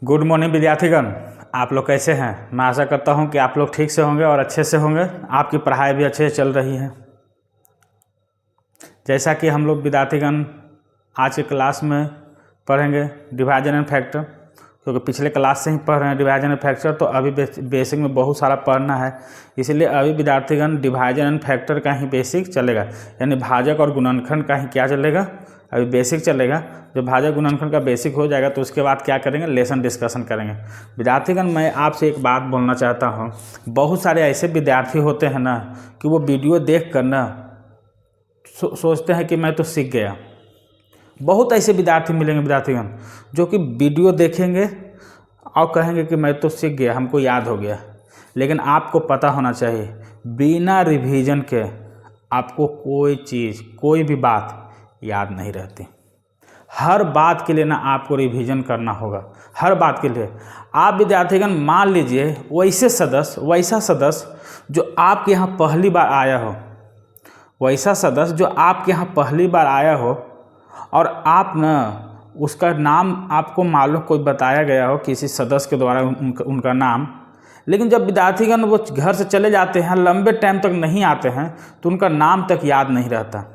Good morning विद्यार्थीगण, आप लोग कैसे हैं। मैं आशा करता हूं कि आप लोग ठीक से होंगे और अच्छे से होंगे। आपकी पढ़ाई भी अच्छे से चल रही है। जैसा कि हम लोग विद्यार्थीगण आज के क्लास में पढ़ेंगे डिवाइजन एंड फैक्टर, क्योंकि पिछले क्लास से ही पढ़ रहे हैं डिवाइजन एंड फैक्टर, तो अभी बेसिक में बहुत सारा पढ़ना है। इसलिए अभी विद्यार्थीगण डिवाइजन एंड फैक्टर का ही बेसिक चलेगा, यानी भाजक और गुणनखंड का ही क्या चलेगा, अभी बेसिक चलेगा। जब भाजक गुणनखंड का बेसिक हो जाएगा तो उसके बाद क्या करेंगे, लेसन डिस्कशन करेंगे। विद्यार्थीगण मैं आपसे एक बात बोलना चाहता हूँ। बहुत सारे ऐसे विद्यार्थी होते हैं ना कि वो वीडियो देख कर ना सोचते हैं कि मैं तो सीख गया। बहुत ऐसे विद्यार्थी मिलेंगे विद्यार्थीगण जो कि वीडियो देखेंगे और कहेंगे कि मैं तो सीख गया, हमको याद हो गया। लेकिन आपको पता होना चाहिए, बिना रिवीजन के आपको कोई चीज़, कोई भी बात याद नहीं रहती। हर बात के लिए ना आपको रिवीजन करना होगा, हर बात के लिए। आप विद्यार्थीगण मान लीजिए वैसा सदस्य जो आपके यहाँ पहली बार आया हो, वैसा सदस्य जो आपके यहाँ पहली बार आया हो और आप ना उसका नाम आपको मालूम, कोई बताया गया हो किसी सदस्य के द्वारा उनका नाम, लेकिन जब विद्यार्थीगण वो घर से चले जाते हैं, लंबे टाइम तक नहीं आते हैं, तो उनका नाम तक याद नहीं रहता।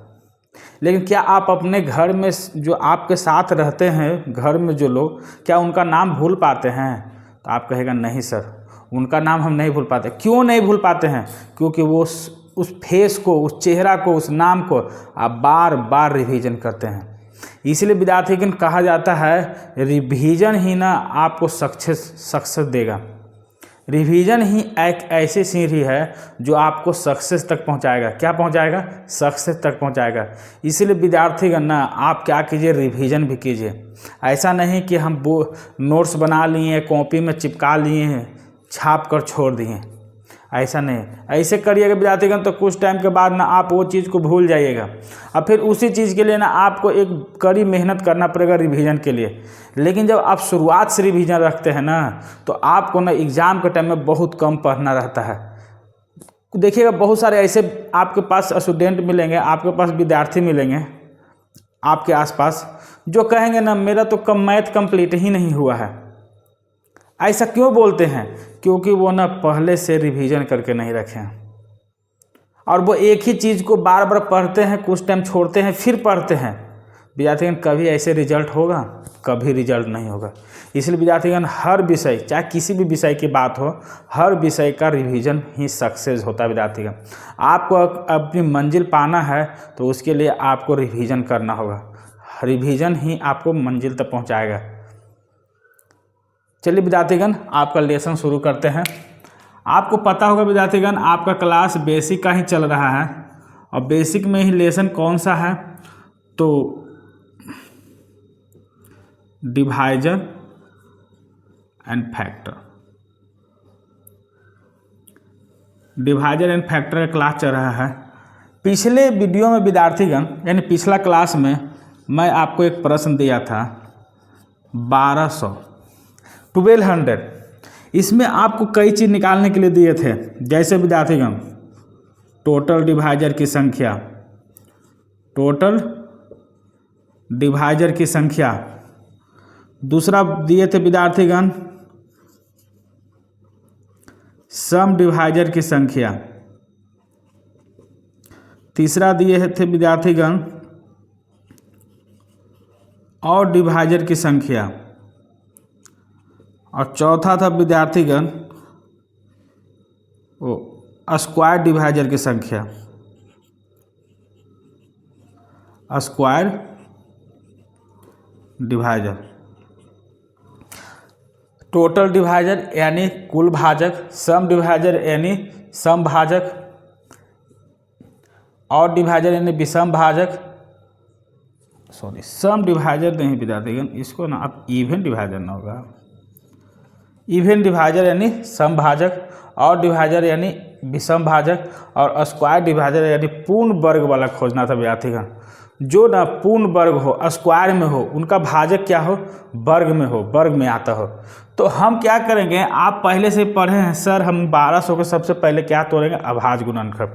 लेकिन क्या आप अपने घर में जो आपके साथ रहते हैं, घर में जो लोग, क्या उनका नाम भूल पाते हैं? तो आप कहेगा नहीं सर, उनका नाम हम नहीं भूल पाते। क्यों नहीं भूल पाते हैं? क्योंकि वो उस फेस को, उस चेहरा को, उस नाम को आप बार बार रिवीजन करते हैं। इसलिए विद्यार्थीगण कहा जाता है रिवीजन ही ना आपको सक्सेस देगा। रिवीजन ही एक ऐसी सीढ़ी है जो आपको सक्सेस तक पहुंचाएगा। क्या पहुंचाएगा? सक्सेस तक पहुंचाएगा। इसलिए विद्यार्थीगण ना आप क्या कीजिए, रिवीजन भी कीजिए। ऐसा नहीं कि हम वो नोट्स बना लिए, कॉपी में चिपका लिए, छाप कर छोड़ दिए, ऐसा नहीं। ऐसे करिएगा विद्यार्थीगण तो कुछ टाइम के बाद ना आप वो चीज़ को भूल जाइएगा और फिर उसी चीज़ के लिए ना आपको एक कड़ी मेहनत करना पड़ेगा रिवीजन के लिए। लेकिन जब आप शुरुआत से रिवीजन रखते हैं ना, तो आपको ना एग्ज़ाम के टाइम में बहुत कम पढ़ना रहता है। देखिएगा बहुत सारे ऐसे आपके पास स्टूडेंट मिलेंगे, आपके पास विद्यार्थी मिलेंगे आपके आसपास, जो कहेंगे ना मेरा तो मैथ कंप्लीट ही नहीं हुआ है। ऐसा क्यों बोलते हैं? क्योंकि वो ना पहले से रिवीजन करके नहीं रखे हैं और वो एक ही चीज़ को बार बार पढ़ते हैं, कुछ टाइम छोड़ते हैं, फिर पढ़ते हैं। विद्यार्थीगण कभी ऐसे रिजल्ट होगा? कभी रिजल्ट नहीं होगा। इसलिए विद्यार्थीगण हर विषय, चाहे किसी भी विषय की बात हो, हर विषय का रिवीजन ही सक्सेस होता है। विद्यार्थीगण आपको अपनी मंजिल पाना है तो उसके लिए आपको रिवीजन करना होगा। रिवीजन ही आपको मंजिल तक पहुँचाएगा। चलिए विद्यार्थीगण आपका लेसन शुरू करते हैं। आपको पता होगा विद्यार्थीगण आपका क्लास बेसिक का ही चल रहा है और बेसिक में ही लेसन कौन सा है, तो divisor and factor. Divisor and factor का क्लास चल रहा है। पिछले वीडियो में विद्यार्थीगण, यानी पिछला क्लास में मैं आपको एक प्रश्न दिया था 1200, इसमें आपको कई चीज़ निकालने के लिए दिए थे। जैसे विद्यार्थीगण टोटल डिवाइजर की संख्या, टोटल डिवाइजर की संख्या, दूसरा दिए थे विद्यार्थीगण सम डिवाइजर की संख्या, तीसरा दिए थे विद्यार्थीगण और डिवाइजर की संख्या, और चौथा था विद्यार्थीगण स्क्वायर डिवाइजर की संख्या। स्क्वायर डिवाइजर, टोटल डिवाइजर यानी कुल भाजक, सम डिवाइजर यानी सम भाजक, और डिवाइजर यानी विषम भाजक, सम डिवाइजर नहीं विद्यार्थीगण, इसको ना आप इवन डिवाइजर ना होगा। इवन डिवाइजर यानी सम भाजक, और डिवाइजर यानी विषम भाजक, और स्क्वायर डिवाइजर यानी पूर्ण वर्ग वाला खोजना था विद्यार्थीगण। जो ना पूर्ण वर्ग हो, स्क्वायर में हो, उनका भाजक क्या हो, वर्ग में हो, वर्ग में आता हो। तो हम क्या करेंगे, आप पहले से पढ़े हैं सर, हम 1200 को सबसे पहले क्या तोड़ेंगे, अभाज्य गुणनखंड।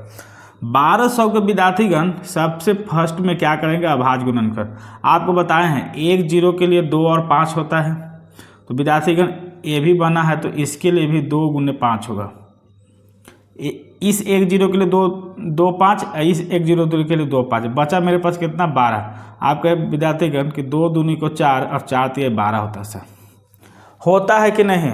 1200 के विद्यार्थीगण सबसे फर्स्ट में क्या करेंगे, अभाज्य गुणनखंड। आपको बताए हैं 1 0 के लिए 2 और 5 होता है, तो विद्यार्थीगण ये भी बना है, तो इसके लिए भी 2 × 5 होगा। इस 1 0 के लिए 2 5, इस 1 0 के लिए 2 5, बचा मेरे पास कितना 12। आप कहे विद्यार्थीगण कि 2 दूनी को 4 और 4 तो 12 होता है। सर होता है कि नहीं?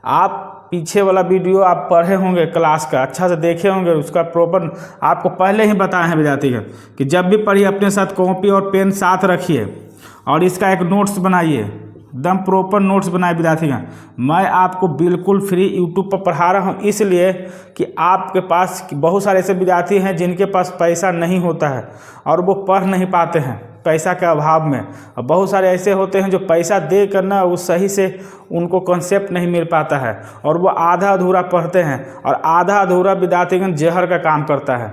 आप पीछे वाला वीडियो आप पढ़े होंगे क्लास का, अच्छा से देखे होंगे, उसका प्रॉपर आपको पहले ही बताए हैं विद्यार्थीगण कि जब भी पढ़िए अपने साथ कॉपी और पेन साथ रखिए और इसका एक नोट्स बनाइए, एकदम प्रॉपर नोट्स बनाए विद्यार्थीगण। मैं आपको बिल्कुल फ्री यूट्यूब पर पढ़ा रहा हूँ, इसलिए कि आपके पास बहुत सारे ऐसे विद्यार्थी हैं जिनके पास पैसा नहीं होता है और वो पढ़ नहीं पाते हैं पैसा के अभाव में, और बहुत सारे ऐसे होते हैं जो पैसा दे कर ना वो सही से उनको कॉन्सेप्ट नहीं मिल पाता है और वो आधा अधूरा पढ़ते हैं, और आधा अधूरा विद्यार्थीगण जहर का काम करता है।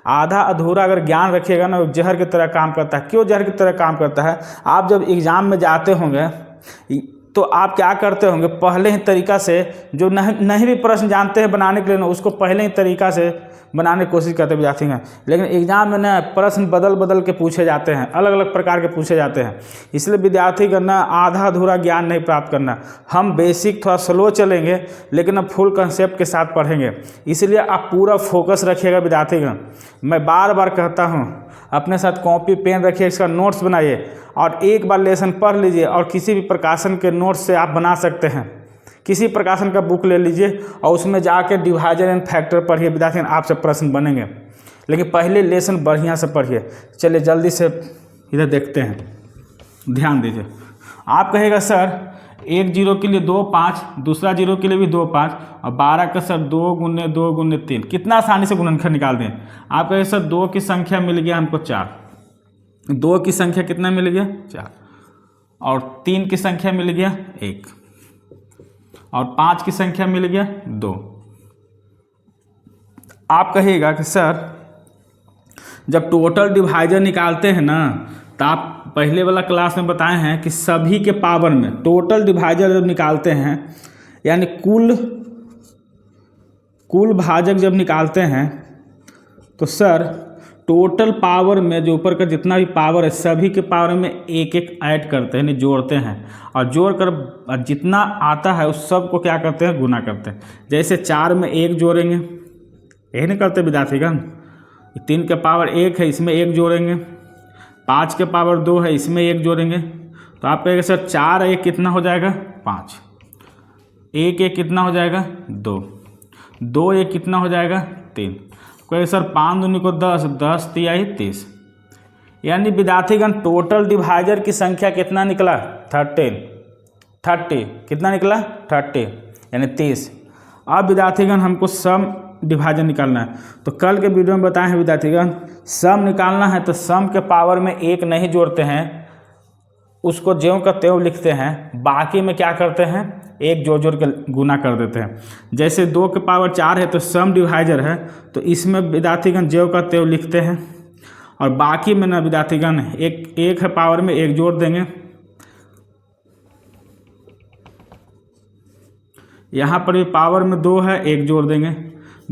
आधा अधूरा अगर ज्ञान रखिएगा ना, वो जहर की तरह काम करता है। क्यों जहर की तरह काम करता है? आप जब एग्ज़ाम में जाते होंगे तो आप क्या करते होंगे, पहले ही तरीका से जो नहीं भी प्रश्न जानते हैं बनाने के लिए ना, उसको पहले ही तरीका से बनाने की कोशिश करते विद्यार्थी हैं। लेकिन एग्जाम में ना प्रश्न बदल के पूछे जाते हैं, अलग अलग प्रकार के पूछे जाते हैं, इसलिए विद्यार्थी का ना आधा अधूरा ज्ञान नहीं प्राप्त करना। हम बेसिक थोड़ा स्लो चलेंगे लेकिन अब फुल कंसेप्ट के साथ पढ़ेंगे, इसलिए आप पूरा फोकस रखिएगा विद्यार्थीगण। मैं बार बार कहता हूँ अपने साथ कॉपी पेन रखिए, इसका नोट्स बनाइए और एक बार लेसन पढ़ लीजिए, और किसी भी प्रकाशन के नोट्स से आप बना सकते हैं। किसी प्रकाशन का बुक ले लीजिए और उसमें जाके डिवाइजर एंड फैक्टर पढ़िए विद्यार्थी, आपसे प्रश्न बनेंगे। लेकिन पहले लेसन बढ़िया से पढ़िए। चलिए जल्दी से इधर देखते हैं, ध्यान दीजिए। आप कहेगा सर 1 0 के लिए 2 5, दूसरा 0 के लिए भी 2 5, और 12 का सर 2 × 2 × 3, कितना आसानी से गुणनखंड निकाल दें। आप कहेगा सर 2 की संख्या मिल गया हमको 4, 2 की संख्या कितना मिल गया 4, और 3 की संख्या मिल गया 1, और 5 की संख्या मिल गया 2। आप कहिएगा कि सर जब टोटल डिवाइजर निकालते हैं ना, तो आप पहले वाला क्लास में बताए हैं कि सभी के पावर में टोटल डिवाइजर जब निकालते हैं, यानी कुल भाजक जब निकालते हैं, तो सर टोटल पावर में जो ऊपर का जितना भी पावर है सभी के पावर में एक एक ऐड करते हैं, यानी जोड़ते हैं, और जोड़कर जितना आता है उस सब को क्या करते हैं, गुना करते हैं। जैसे 4 में 1 जोड़ेंगे, यही नहीं करते विद्यार्थीगण। 3 के पावर 1 है, इसमें 1 जोड़ेंगे। 5 के पावर 2 है, इसमें 1 जोड़ेंगे। तो आप कहेंगे सर 4 1 कितना हो जाएगा 5, 1 1 कितना हो जाएगा 2, 2 1 कितना हो जाएगा 3। कहेंगे सर 5 दूनी को 10, 10 3 30, यानी विद्यार्थीगण टोटल डिवाइजर की संख्या कितना निकला 30 कितना निकला 30, यानी 30। अब विद्यार्थीगण हमको सम डिवाइजर निकालना है, तो कल के वीडियो में बताए हैं विद्यार्थीगण सम निकालना है तो सम के पावर में 1 नहीं जोड़ते हैं, उसको ज्यों का त्यों लिखते हैं, बाकी में क्या करते हैं 1 जोड़ के गुना कर देते हैं। जैसे 2 के पावर 4 है तो सम डिवाइजर है, तो इसमें विद्यार्थीगण ज्यों का त्यों लिखते हैं, और बाकी में ना विद्यार्थीगण एक है पावर में 1 जोड़ देंगे। यहाँ पर भी पावर में 2 है, 1 जोड़ देंगे।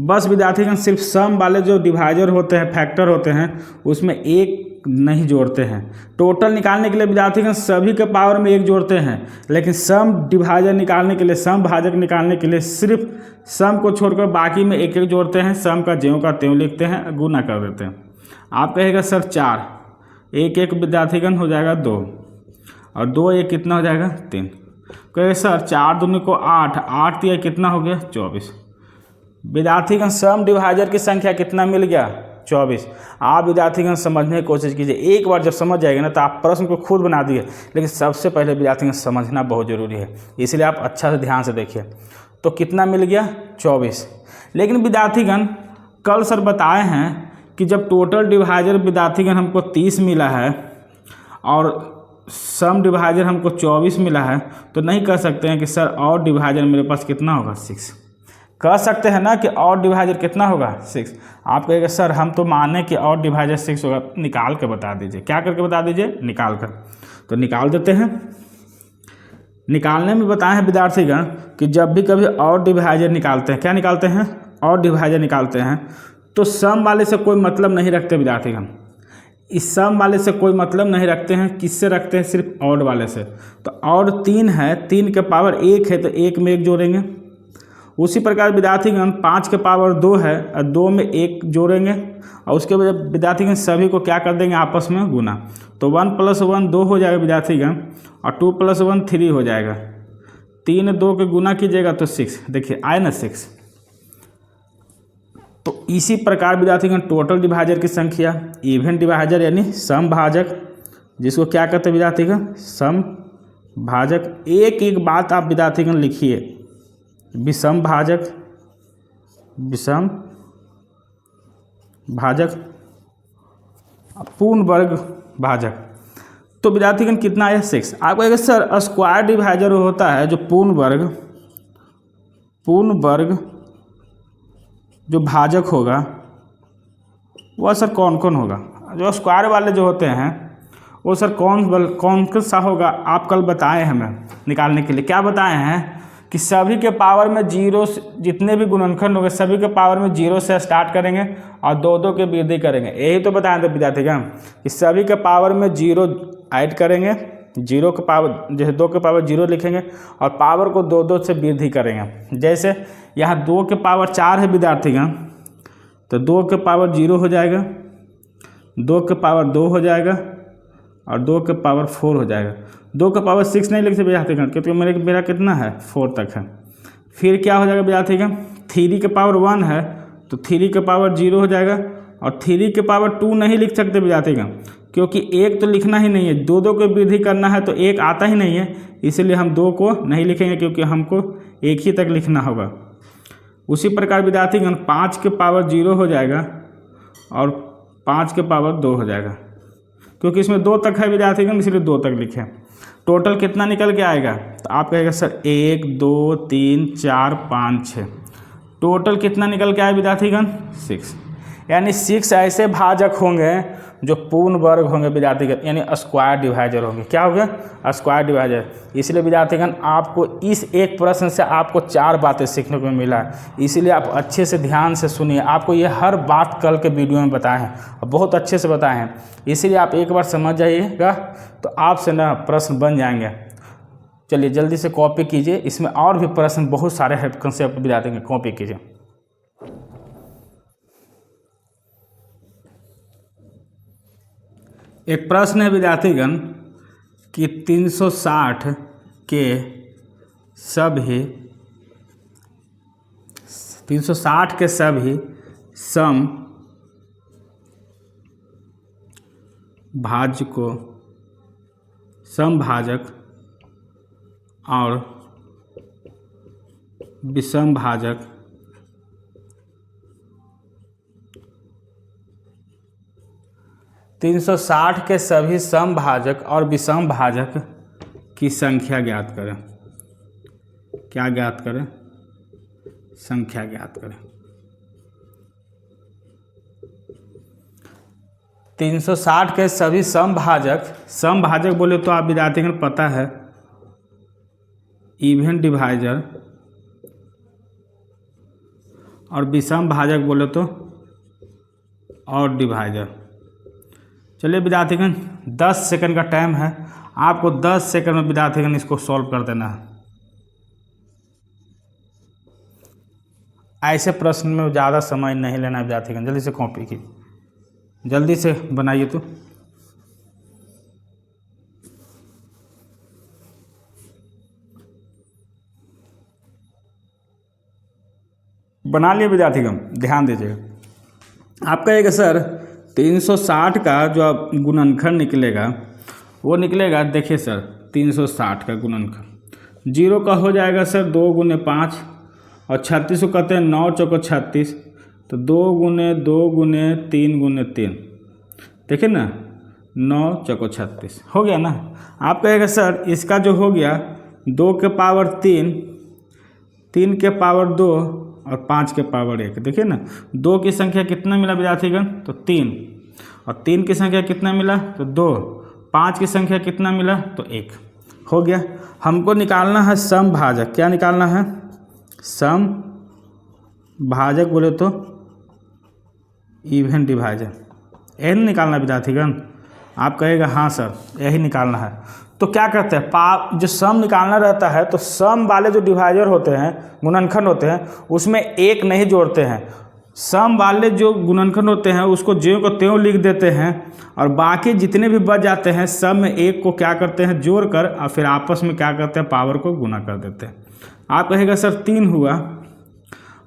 बस विद्यार्थीगण सिर्फ सम वाले जो डिवाइजर होते हैं, फैक्टर होते हैं, उसमें 1 नहीं जोड़ते हैं। टोटल निकालने के लिए विद्यार्थीगण सभी के पावर में 1 जोड़ते हैं, लेकिन सम डिवाइजर निकालने के लिए, सम भाजक निकालने के लिए सिर्फ सम को छोड़कर बाकी में 1 1 जोड़ते हैं, सम का ज्यों का त्यों लिखते हैं, गुना कर देते हैं। आप कहेगा सर 4 1 1 विद्यार्थीगण हो जाएगा 2, और 2 1 कितना हो जाएगा 3। कहेगा सर 4 दूनी को 8, 8 3 कितना हो गया 24। विद्यार्थीगण सम डिवाइजर की संख्या कितना मिल गया 24। आप विद्यार्थीगण समझने की कोशिश कीजिए, एक बार जब समझ जाएगा ना तो आप प्रश्न को खुद बना दिए, लेकिन सबसे पहले विद्यार्थीगण समझना बहुत ज़रूरी है, इसलिए आप अच्छा से ध्यान से देखिए। तो कितना मिल गया 24। लेकिन विद्यार्थीगण कल सर बताए हैं कि जब टोटल डिवाइजर विद्यार्थीगण हमको 30 मिला है और सम डिवाइजर हमको 24 मिला है, तो नहीं कह सकते हैं कि सर और डिवाइजर मेरे पास कितना होगा 6। कह सकते हैं ना कि और डिवाइजर कितना होगा 6। आप कहेंगे सर हम तो माने कि और डिवाइजर 6 होगा, निकाल के बता दीजिए। क्या करके बता दीजिए, निकाल कर। तो निकाल देते हैं। निकालने में बताए हैं विद्यार्थीगण कि जब भी कभी और डिवाइजर निकालते हैं, क्या निकालते हैं, और डिवाइजर निकालते हैं, तो सम वाले से कोई मतलब नहीं रखते विद्यार्थीगण। इस सम वाले से कोई मतलब नहीं रखते हैं, किससे रखते हैं, सिर्फ ऑड वाले से। तो ऑड 3 है, 3 के पावर 1 है तो 1 में 1 जोड़ेंगे। उसी प्रकार विद्यार्थीगण 5 के पावर 2 है और 2 में 1 जोड़ेंगे और उसके बाद विद्यार्थीगण सभी को क्या कर देंगे, आपस में गुना। तो 1 + 1 2 हो जाएगा विद्यार्थीगण, और 2 + 1 3 हो जाएगा। 3 2 के गुना कीजिएगा तो 6, देखिए आए ना 6। तो इसी प्रकार विद्यार्थीगण टोटल डिवाइजर की संख्या, इवन डिवाइजर यानी सम भाजक, जिसको क्या कहते हैं विद्यार्थीगण, सम भाजक। एक एक बात आप विद्यार्थीगण लिखिए, विषम भाजक, विषम भाजक, पूर्ण वर्ग भाजक। तो विद्यार्थीगण कितना है, 6। आप कहेंगे सर स्क्वायर डिवाइजर होता है जो पूर्ण वर्ग जो भाजक होगा वह सर कौन कौन होगा। जो स्क्वायर वाले जो होते हैं वो सर कौन सा होगा, आप कल बताए हमें निकालने के लिए। क्या बताए हैं कि सभी के पावर में 0, जितने भी गुणनखंड होंगे सभी के पावर में 0 से स्टार्ट करेंगे और 2 की वृद्धि करेंगे। यही तो बताए थे विद्यार्थीगण कि सभी के पावर में 0 ऐड करेंगे, 0 के पावर जैसे 2 के पावर 0 लिखेंगे और पावर को 2 से वृद्धि करेंगे। जैसे यहाँ 2 के पावर 4 है विद्यार्थीगण, तो 2 के पावर 0 हो जाएगा, 2 के पावर 2 हो जाएगा और 2 के पावर 4 हो जाएगा। 2 के पावर 6 नहीं लिख सकते विद्यार्थीगण, क्योंकि मेरा कितना है, 4 तक है। फिर क्या हो जाएगा विद्यार्थीगण, 3 के पावर 1 है तो 3 के पावर 0 हो जाएगा, और 3 के पावर 2 नहीं लिख सकते विद्यार्थीगण, क्योंकि 1 तो लिखना ही नहीं है, 2 की वृद्धि करना है तो 1 आता ही नहीं है, इसलिए हम 2 को नहीं लिखेंगे क्योंकि हमको 1 ही तक लिखना होगा। उसी प्रकार विद्यार्थीगण 5 के पावर 0 हो जाएगा और 5 के पावर 2 हो जाएगा, क्योंकि इसमें 2 तक है विद्यार्थीगण, इसलिए 2 तक लिखें। टोटल कितना निकल के आएगा, तो आप कहेगा सर 1 2 3 4 5 6, टोटल कितना निकल के आया विद्यार्थीगण, 6। यानी 6 ऐसे भाजक होंगे जो पूर्ण वर्ग होंगे विद्यार्थीगण, यानी स्क्वायर डिवाइजर होंगे। क्या हो गया, स्क्वायर डिवाइजर। इसलिए विद्यार्थीगण आपको इस एक प्रश्न से आपको 4 बातें सीखने को मिला है, इसलिए आप अच्छे से ध्यान से सुनिए। आपको ये हर बात कल के वीडियो में बताए हैं और बहुत अच्छे से बताए हैं, इसलिए आप एक बार समझ जाइएगा तो आपसे ना प्रश्न बन जाएंगे। चलिए जल्दी से कॉपी कीजिए, इसमें और भी प्रश्न बहुत सारे हैं, कंसेप्ट विद्यार्थी कॉपी कीजिए। एक प्रश्न है विद्यार्थीगण कि 360 के सभी सम भाजक और विषम भाजक के सभी सम भाजक और विषम भाजक की संख्या ज्ञात करें। क्या ज्ञात करें, संख्या ज्ञात करें। 360 के सभी सम भाजक बोले तो आप विद्यार्थीगण पता है इवन डिवाइजर, और विषम भाजक बोले तो ऑड डिवाइजर। चलिए विद्यार्थीगण 10 सेकंड का टाइम है, आपको 10 सेकंड में विद्यार्थीगण इसको सॉल्व कर देना है। ऐसे प्रश्न में ज़्यादा समय नहीं लेना है विद्यार्थीगण, जल्दी से कॉपी कीजिए, जल्दी से बनाइए। तो बना लिए विद्यार्थीगण, ध्यान दीजिएगा। आप कहेगा सर 360 का जो गुणनखंड निकलेगा वो निकलेगा, देखिए सर 360 का गुणनखंड 0 का हो जाएगा सर 2 × 5, और 36 को कहते हैं 9 चौको 36, तो 2 × 2 × 3 × 3, देखिए ना 9 चौको 36 हो गया ना। आप कहेगा सर इसका जो हो गया 2 के पावर 3, 3 के पावर 2 और 5 के पावर 1, देखिए ना 2 की संख्या कितना मिला विद्यार्थीगण, तो 3, और 3 की संख्या कितना मिला, तो 2, 5 की संख्या कितना मिला, तो 1 हो गया। हमको निकालना है सम भाजक। क्या निकालना है, सम भाजक बोले तो इवन डिवाइजर, यही निकालना विद्यार्थीगण। आप कहेगा हाँ सर यही निकालना है। तो क्या करते हैं, जो सम निकालना रहता है तो सम वाले जो डिवाइजर होते हैं, गुणनखंड होते हैं, उसमें एक नहीं जोड़ते हैं। सम वाले जो गुणनखंड होते हैं उसको ज्यों को त्यों लिख देते हैं, और बाकी जितने भी बच जाते हैं सब में एक को क्या करते हैं जोड़कर, और फिर आपस में क्या करते हैं पावर को गुना कर देते हैं। आप कहेगा सर 3 हुआ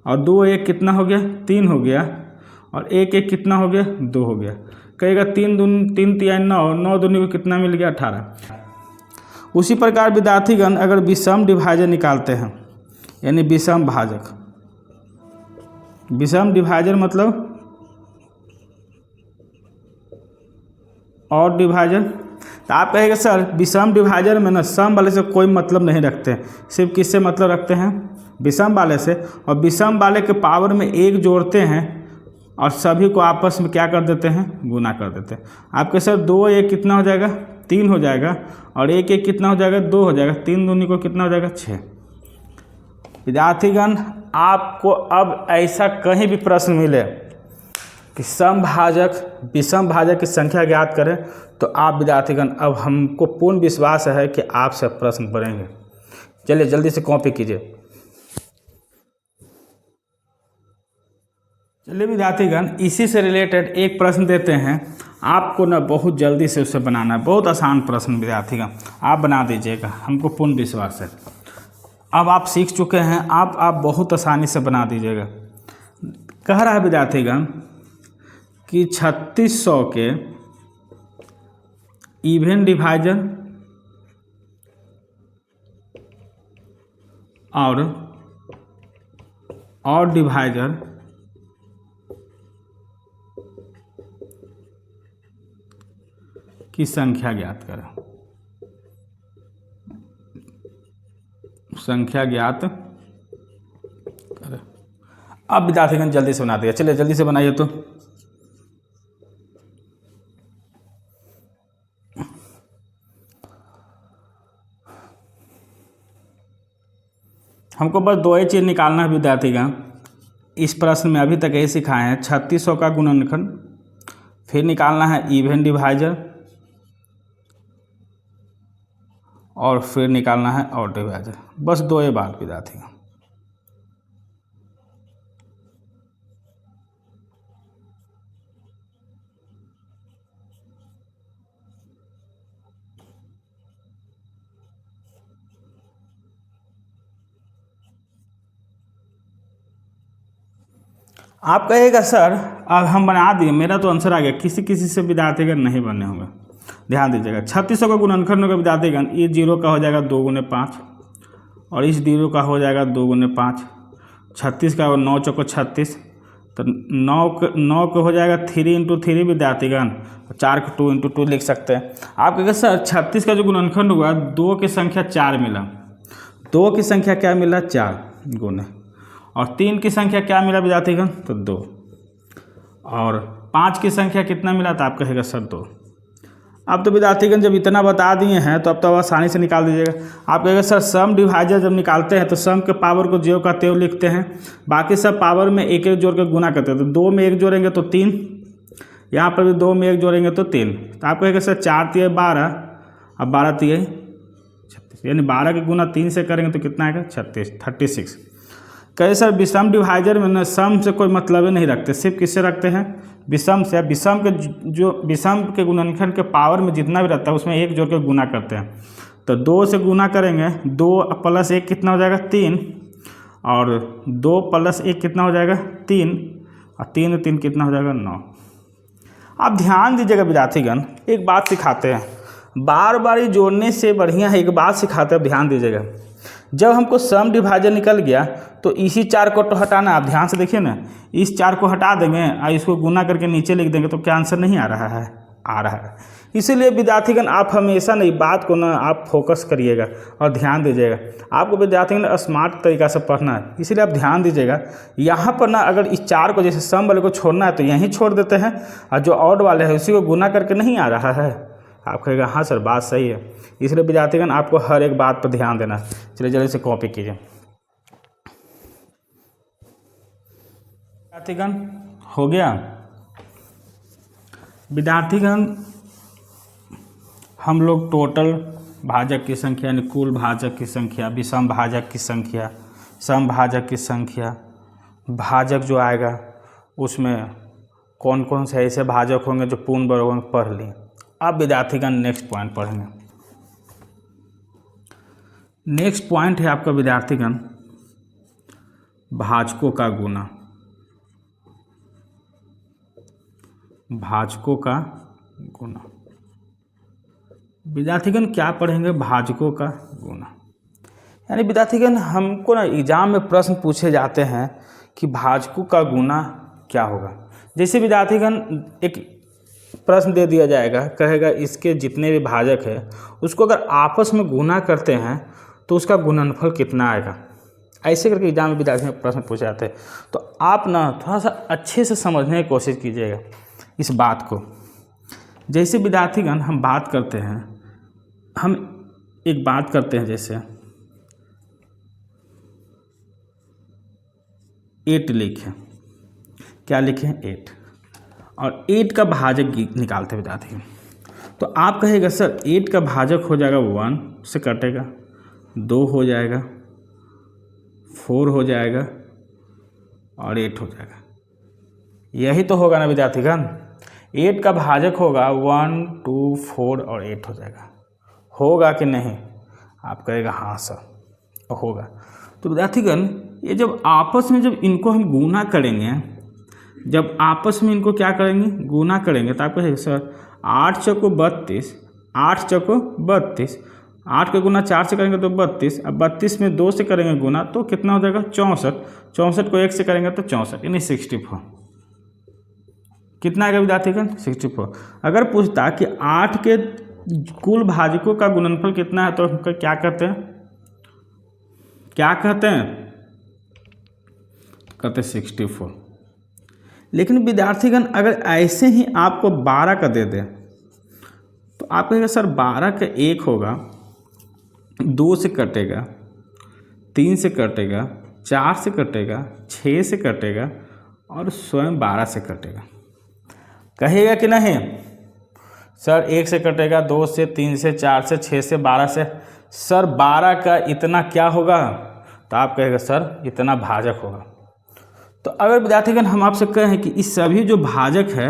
और 2 1 कितना हो गया, 3 हो गया, और 1 1 कितना हो गया, 2 हो गया। कहेगा 3 3 9, 9 दूनी को कितना मिल गया, 18। उसी प्रकार विद्यार्थीगण अगर विषम डिवाइजर निकालते हैं, यानी विषम भाजक, विषम डिवाइजर मतलब और डिवाइजर, तो आप कहेंगे सर विषम डिवाइजर में ना सम वाले से कोई मतलब नहीं रखते हैं, सिर्फ किससे मतलब रखते हैं, विषम वाले से। और विषम वाले के पावर में एक जोड़ते हैं और सभी को आपस में क्या कर देते हैं, गुना कर देते हैं। आपके सर 2 1 कितना हो जाएगा, 3 हो जाएगा, और 1 1 कितना हो जाएगा, 2 हो जाएगा, 3 दूनी को कितना हो जाएगा, 6। विद्यार्थीगण आपको अब ऐसा कहीं भी प्रश्न मिले कि समभाजक विषम भाजक की संख्या ज्ञात करें, तो आप विद्यार्थीगण अब हमको पूर्ण विश्वास है कि आपसे प्रश्न पढ़ेंगे। चलिए जल्दी से कॉपी कीजिए। चलिए विद्यार्थीगण इसी से रिलेटेड एक प्रश्न देते हैं, आपको ना बहुत जल्दी से उससे बनाना है, बहुत आसान प्रश्न विद्यार्थीगण, आप बना दीजिएगा, हमको पूर्ण विश्वास है। अब आप सीख चुके हैं, आप बहुत आसानी से बना दीजिएगा। कह रहा है विद्यार्थीगण कि 3600 के इवन डिवाइजर और डिवाइजर की संख्या ज्ञात करें। संख्या ज्ञात करें। अब विद्यार्थीगण जल्दी से बना दिया, चलिए जल्दी से बनाइए। तो हमको बस 2 ही चीज़ निकालना है विद्यार्थीगण। इस प्रश्न में अभी तक यही सिखाए हैं, 3600 का गुणनखंड, फिर निकालना है इवन डिवाइजर, और फिर निकालना है ऑड डिवाइजर। बस 2 ही बात विद्यार्थीगण। आप कहेगा सर अब हम बना दिए, मेरा तो आंसर आ गया, किसी से विद्यार्थीगण नहीं बनने होंगे। ध्यान दीजिएगा 3600 का गुणनखंड का विद्यार्थीगण, ये 0 का हो जाएगा 2 गुने 5, और इस 0 का हो जाएगा 2 गुने 5। 36 का 9 चौको 36, तो 9 को हो जाएगा 3 इंटू 3 विद्यार्थीगण, 4 को 2 इंटू 2 लिख सकते हैं। आप कहेंगे सर 36 का जो गुणनखंड हुआ 2 की संख्या 4 मिला, 2 की संख्या क्या मिला, 4 गुने, और 3 की संख्या क्या मिला विद्यार्थीगण, तो 2, और 5 की संख्या कितना मिला, तो आप कहेगा सर 2। अब तो विद्यार्थीगण जब इतना बता दिए हैं तो अब तो आसानी से निकाल दीजिएगा। आप कहेगा सर सम डिवाइजर जब निकालते हैं तो सम के पावर को ज्यों का त्यों लिखते हैं, बाकी सब पावर में एक एक जोड़ के गुना करते हैं। तो 2 में 1 जोड़ेंगे तो 3, यहाँ पर भी 2 में 1 जोड़ेंगे तो 3। तो आप कहेगा सर 4 3 12, अब 12 3 36, यानी 12 के गुना 3 से करेंगे तो कितना आएगा, 36। कहे सर विषम डिवाइजर में न सम से कोई मतलब ही नहीं रखते, सिर्फ किससे रखते हैं, विषम से। विषम के जो विषम के गुणनखंड के पावर में जितना भी रहता है उसमें 1 जोड़ के गुना करते हैं। तो 2 से गुना करेंगे, 2 + 1 कितना हो जाएगा, 3, और 2 + 1 कितना हो जाएगा, 3, और 3 3 कितना हो जाएगा, 9। आप ध्यान दीजिएगा विद्यार्थीगण, एक बात सिखाते हैं, बार बार ही जोड़ने से बढ़िया है, एक बात सिखाते हैं, ध्यान दीजिएगा। जब हमको सम डिवाइजर निकल गया तो इसी 4 को तो हटाना, आप ध्यान से देखिए ना, इस 4 को हटा देंगे और इसको गुना करके नीचे लिख देंगे तो क्या आंसर नहीं आ रहा है, आ रहा है। इसीलिए विद्यार्थीगण आप हमेशा नई बात को ना आप फोकस करिएगा और ध्यान दीजिएगा। आपको विद्यार्थीगण स्मार्ट तरीका से पढ़ना है, इसीलिए आप ध्यान दीजिएगा। यहाँ पर ना अगर इस 4 को जैसे सम वाले को छोड़ना है तो यहीं छोड़ देते हैं, और जो ऑड वाले हैं उसी को गुना करके नहीं आ रहा है। आप कहेगा हाँ सर बात सही है। इसलिए विद्यार्थीगण आपको हर एक बात पर ध्यान देना है। चलिए जल्दी से कॉपी कीजिए। विद्यार्थीगण हो गया। विद्यार्थीगण, हम लोग टोटल भाजक की संख्या यानी कुल भाजक की संख्या, विषम भाजक की संख्या, समभाजक की संख्या, भाजक जो आएगा उसमें कौन कौन से ऐसे भाजक होंगे जो पूर्ण वर्ग होंगे पढ़ लिए। अब विद्यार्थीगण नेक्स्ट पॉइंट पढ़ेंगे। नेक्स्ट पॉइंट है आपका विद्यार्थीगण भाजकों का गुना। भाजकों का गुना। विद्यार्थीगण क्या पढ़ेंगे? भाजकों का गुना। यानी विद्यार्थीगण हमको ना एग्जाम में प्रश्न पूछे जाते हैं कि भाजकों का गुना क्या होगा। जैसे विद्यार्थीगण एक प्रश्न दे दिया जाएगा, कहेगा इसके जितने भी भाजक है उसको अगर आपस में गुना करते हैं तो उसका गुणनफल कितना आएगा। ऐसे करके एग्जाम में विद्यार्थी में प्रश्न पूछे जाते हैं। तो आप ना थोड़ा सा अच्छे से समझने की कोशिश कीजिएगा इस बात को। जैसे विद्यार्थीगण हम बात करते हैं, हम एक बात करते हैं, जैसे 8 लिखें। क्या लिखें? 8। और 8 का भाजक निकालते हैं विद्यार्थी। तो आप कहेगा सर 8 का भाजक हो जाएगा 1 से कटेगा, 2 हो जाएगा, 4 हो जाएगा और 8 हो जाएगा। यही तो होगा ना विद्यार्थीगण। 8 का भाजक होगा 1, 2, 4 और 8 हो जाएगा। होगा कि नहीं? आप कहेगा हाँ सर होगा। तो विद्यार्थीगण ये जब आपस में जब इनको हम गुना करेंगे, जब आपस में इनको क्या करेंगे? गुना करेंगे, तो आप कहेंगे सर 8 चौको 32, 8 चौको 32, 8 का गुना 4 से करेंगे तो 32, अब 32 में 2 से करेंगे गुना तो कितना हो जाएगा? 64। 64 को 1 से करेंगे तो 64 यानी 64। कितना आएगा विद्यार्थीगण? 64। अगर पूछता कि 8 के कुल भाजकों का गुणनफल कितना है तो क्या कहते हैं? क्या कहते हैं? कहते 64। लेकिन विद्यार्थीगण अगर ऐसे ही आपको 12 का दे दे तो आप कहेंगे सर 12 का 1 होगा, 2 से कटेगा, 3 से कटेगा, 4 से कटेगा, 6 से कटेगा और स्वयं 12 से कटेगा। कहेगा कि नहीं? सर 1 से कटेगा, 2 से, 3 से, 4 से, 6 से, 12 से। सर 12 का इतना क्या होगा? तो आप कहेगा सर इतना भाजक होगा। तो अगर विद्यार्थीगण हम आपसे कहें कि इस सभी जो भाजक है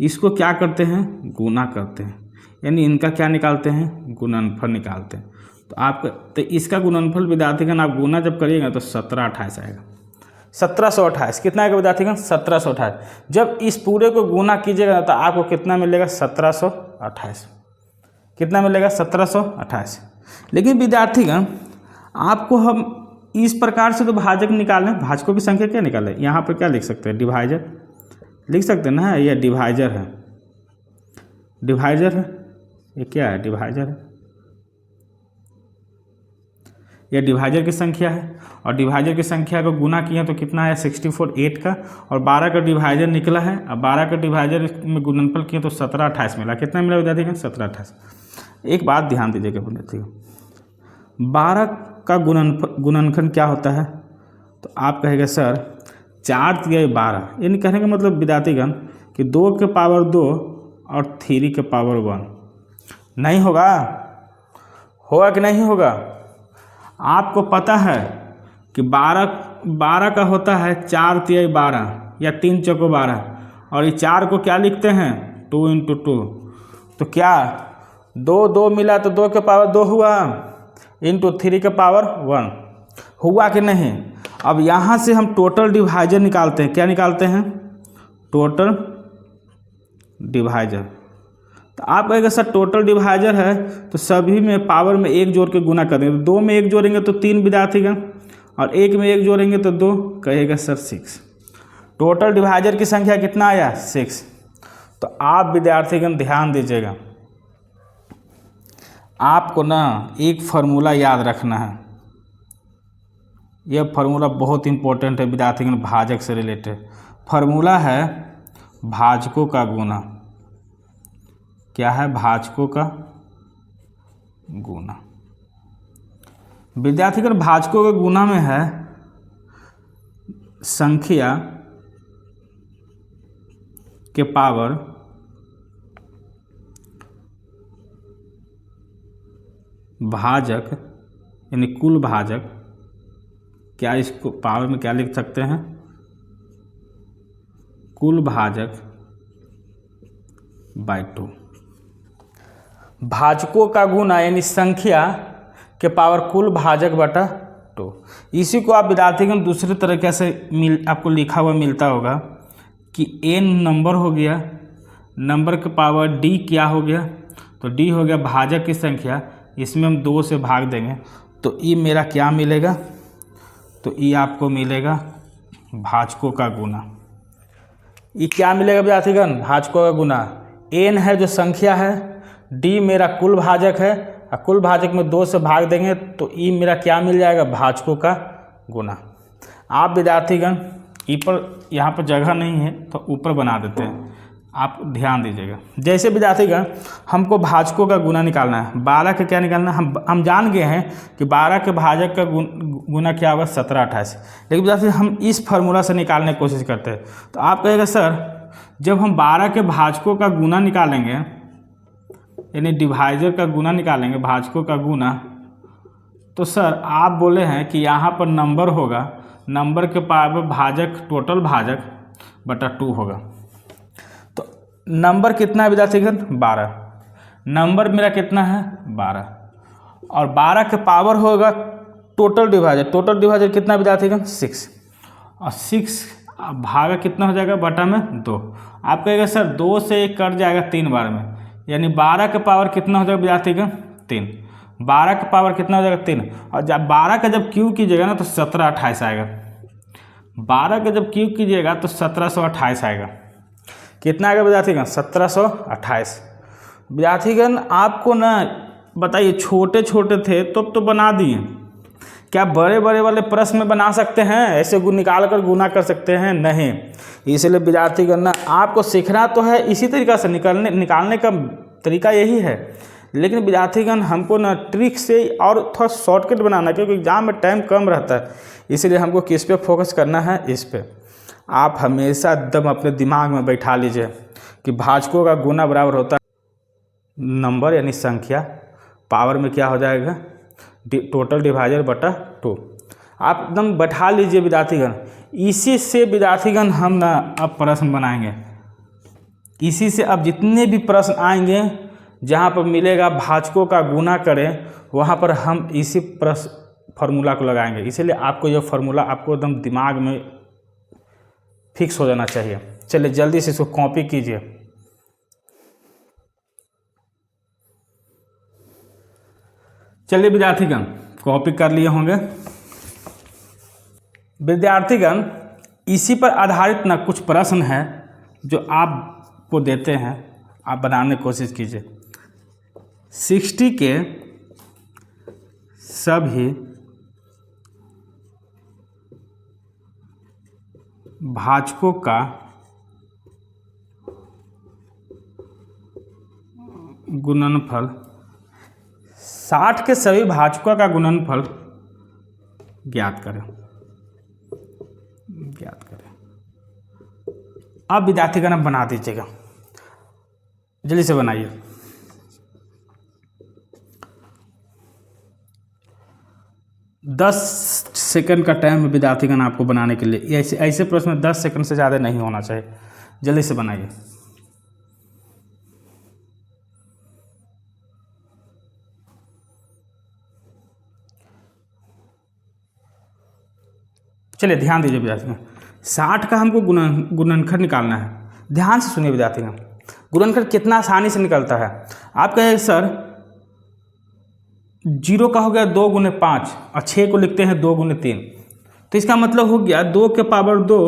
इसको क्या करते हैं? गुना करते हैं, यानी इनका क्या निकालते हैं? गुणनफल निकालते हैं। तो आप तो इसका गुणनफल विद्यार्थीगण आप गुना जब करिएगा तो 1728 आएगा। 1728 कितना आएगा विद्यार्थीगण? 1728। जब इस पूरे को गुना कीजिएगा तो आपको कितना मिलेगा? 1728। कितना मिलेगा? 1728। लेकिन विद्यार्थीगण आपको हम इस प्रकार से तो भाजक निकालें, भाजकों की संख्या क्या निकालें? यहाँ पर क्या लिख सकते हैं? डिवाइजर लिख सकते हैं ना, ये डिवाइजर है। डिवाइजर है, ये क्या है? डिवाइजर है। यह डिवाइजर की संख्या है और डिवाइजर की संख्या को गुना किए तो कितना है? 64 8 का, और 12 का डिवाइजर निकला है। अब 12 का डिवाइजर में गुणनफल किए तो 1728 मिला। कितना मिला विद्यार्थीगण? 1728। एक बात ध्यान दीजिएगा विद्यार्थीगण, 12 का गुणनखंड क्या होता है? तो आप कहेंगे सर 4 तिहाई 12, यानी कहने का मतलब विद्यार्थीगण कि 2 के पावर 2 और 3 के पावर 1। नहीं होगा? होगा कि नहीं होगा? आपको पता है कि 12 का होता है 4 तिहाई 12 या 3 चौको 12, और ये 4 को क्या लिखते हैं? 2 × 2। तो क्या 2 2 मिला तो 2 के पावर 2 हुआ, इंटू 3 के पावर 1 हुआ कि नहीं? अब यहाँ से हम टोटल डिवाइजर निकालते हैं। क्या निकालते हैं? Total divisor. तो आप कहेंगे सर टोटल डिवाइजर है तो सभी में पावर में 1 जोड़ के गुना कर देंगे। तो 2 में 1 जोड़ेंगे तो 3 विद्यार्थीगण, और 1 में 1 जोड़ेंगे तो 2। कहेगा सर 6। टोटल डिवाइजर की संख्या कितना आया? 6। तो आप विद्यार्थीगण ध्यान दीजिएगा, आपको ना एक फार्मूला याद रखना है। यह फार्मूला बहुत इंपॉर्टेंट है विद्यार्थीगण, भाजक से रिलेटेड फार्मूला है भाजकों का गुना। क्या है? भाजकों का गुना। विद्यार्थीगण भाजकों के गुना में है संख्या के पावर भाजक यानी कुल भाजक, क्या इसको पावर में क्या लिख सकते हैं, कुल भाजक बाय 2। भाजकों का गुना यानी संख्या के पावर कुल भाजक बटा 2। इसी को आप विद्यार्थीगण दूसरे तरीके से आपको लिखा हुआ मिलता होगा कि n नंबर हो गया, नंबर के पावर d क्या हो गया, तो d हो गया भाजक की संख्या, इसमें हम 2 से भाग देंगे तो ये मेरा क्या मिलेगा, तो ये आपको मिलेगा भाजकों का गुना। ये क्या मिलेगा विद्यार्थीगण, भाजकों का गुना। n है जो संख्या है, d मेरा कुल भाजक है, और कुल भाजक में 2 से भाग देंगे तो ई मेरा क्या मिल जाएगा, भाजकों का गुना। आप विद्यार्थीगण ई पर यहाँ पर जगह नहीं है तो ऊपर बना देते हैं, आप ध्यान दीजिएगा। जैसे विद्यार्थीगण हमको भाजकों का गुना निकालना है, 12 का क्या निकालना है, हम जान गए हैं कि 12 के भाजक का गुना क्या होगा, 17 28। लेकिन विद्यार्थी हम इस फार्मूला से निकालने की कोशिश करते हैं, तो आप कहेगा सर जब हम 12 के भाजकों का गुना निकालेंगे यानी डिवाइजर का गुना निकालेंगे, भाजकों का गुना, तो सर आप बोले हैं कि यहाँ पर नंबर होगा, नंबर के पावर भाजक टोटल भाजक बटा 2 होगा। तो नंबर कितना है विद्यार्थीगण, 12। नंबर मेरा कितना है, 12, और 12 के पावर होगा टोटल डिवाइजर, टोटल डिवाइजर कितना विद्यार्थीगण, 6, और 6 भागा कितना हो जाएगा, बटा में 2। आप कहेगा सर 2 से 1 कट जाएगा 3 बार में, यानी 12 के पावर कितना हो जाएगा विद्यार्थीगण, 3। 12 का पावर कितना हो जाएगा, 3, और जब 12 का जब क्यूब कीजिएगा ना तो 17 28 आएगा। 12 का जब क्यूब कीजिएगा तो 1728 आएगा। कितना आएगा विद्यार्थीगण, 1728। विद्यार्थीगण आपको ना बताइए, छोटे छोटे थे तो बना दिए, क्या बड़े बड़े वाले प्रश्न में बना सकते हैं, ऐसे निकाल कर गुना कर सकते हैं, नहीं। इसलिए विद्यार्थीगण ना आपको सीखना तो है इसी तरीक़ा से, निकालने का तरीका यही है, लेकिन विद्यार्थीगण हमको ना ट्रिक से और थोड़ा शॉर्टकट बनाना, क्योंकि एग्जाम में टाइम कम रहता है, इसलिए हमको किस पे फोकस करना है, इस पे। आप हमेशा एकदम अपने दिमाग में बैठा लीजिए कि भाजकों का गुना बराबर होता है नंबर यानी संख्या, पावर में क्या हो जाएगा, टोटल डिवाइजर बटा 2। आप एकदम बैठा लीजिए विद्यार्थीगण। इसी से विद्यार्थीगण हम ना अब प्रश्न बनाएंगे, इसी से अब जितने भी प्रश्न आएंगे जहाँ पर मिलेगा भाजकों का गुना करें, वहाँ पर हम इसी फार्मूला को लगाएंगे। इसीलिए आपको यह फार्मूला आपको एकदम दिमाग में फिक्स हो जाना चाहिए। चलिए जल्दी से इसको कॉपी कीजिए। चलिए विद्यार्थीगण कॉपी कर लिए होंगे। विद्यार्थीगण इसी पर आधारित ना कुछ प्रश्न हैं जो आपको देते हैं, आप बनाने की कोशिश कीजिए। 60 के सभी भाजकों का गुणनफल, 60 के सभी भाजकों का गुणनफल ज्ञात करें। अब विद्यार्थीगण आप बना दीजिएगा, जल्दी से बनाइए। दस सेकंड का टाइम है विद्यार्थीगण आपको बनाने के लिए। ऐसे प्रश्न में 10 सेकंड से ज़्यादा नहीं होना चाहिए। जल्दी से बनाइए। चलिए ध्यान दीजिए विद्यार्थीगण, 60 का हमको गुणनखंड निकालना है। ध्यान से सुनिए विद्यार्थीगण, गुणनखंड कितना आसानी से निकलता है। आप कहें सर 0 का हो गया 2 गुने 5 और 6 को लिखते हैं 2 गुने 3, तो इसका मतलब हो गया 2 के पावर 2,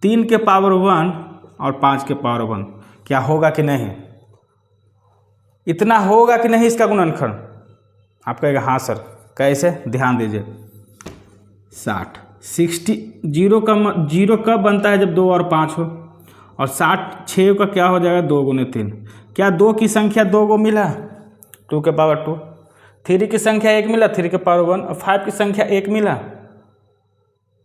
3 के पावर 1 और 5 के पावर 1। क्या होगा कि नहीं, इतना होगा कि नहीं इसका गुणनखंड? आप कहेगा हाँ सर। कैसे, ध्यान दीजिए। 60 जीरो कब बनता है, जब 2 और 5 हो, और 6 का क्या हो जाएगा 2 गुने 3। क्या 2 की संख्या 2 को मिला, 2 के पावर 2, 3 की संख्या 1 मिला, 3 के पावर 1, और 5 की संख्या 1 मिला।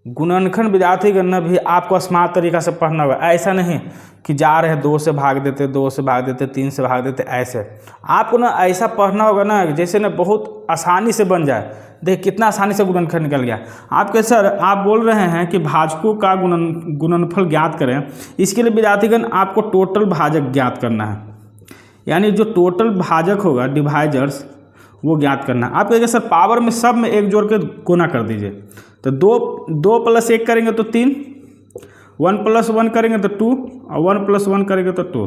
गुणनखंड विद्यार्थीगण ने भी आपको स्मार्ट तरीका से पढ़ना होगा। ऐसा नहीं कि जा रहे हैं 2 से भाग देते, 2 से भाग देते, 3 से भाग देते, ऐसे आपको ना ऐसा पढ़ना होगा ना जैसे ना बहुत आसानी से बन जाए। देख कितना आसानी से गुणनखंड निकल गया आपके। सर आप बोल रहे हैं कि भाजकों का गुणनफल ज्ञात करें, इसके लिए विद्यार्थीगण आपको टोटल भाजक ज्ञात करना है, यानी जो टोटल भाजक होगा डिवाइजर्स वो ज्ञात करना है। आप कहेंगे सर पावर में सब में 1 जोड़ के गुना कर दीजिए, तो 2 + 1 करेंगे तो 3, 1 + 1 करेंगे तो 2 और 1 + 1 करेंगे तो 2।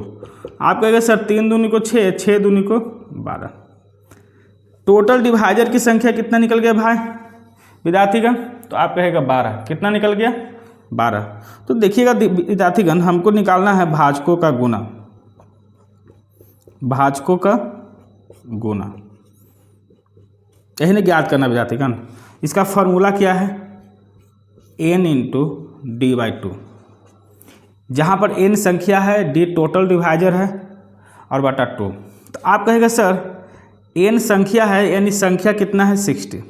आप कहेंगे सर 3 दूनी को 6, 6 दूनी को 12। टोटल डिवाइजर की संख्या कितना निकल गया भाई विद्यार्थीगण? तो आप कहेगा 12। कितना निकल गया? 12। तो देखिएगा विद्यार्थीगण हमको निकालना है भाजकों का गुना, भाजकों का गुना यही ज्ञात करना विद्यार्थीगण। इसका फॉर्मूला क्या है? n × d/2, जहाँ पर n संख्या है, d टोटल डिवाइजर है और बटा 2। तो आप कहेंगे सर n संख्या है यानी संख्या कितना है 60,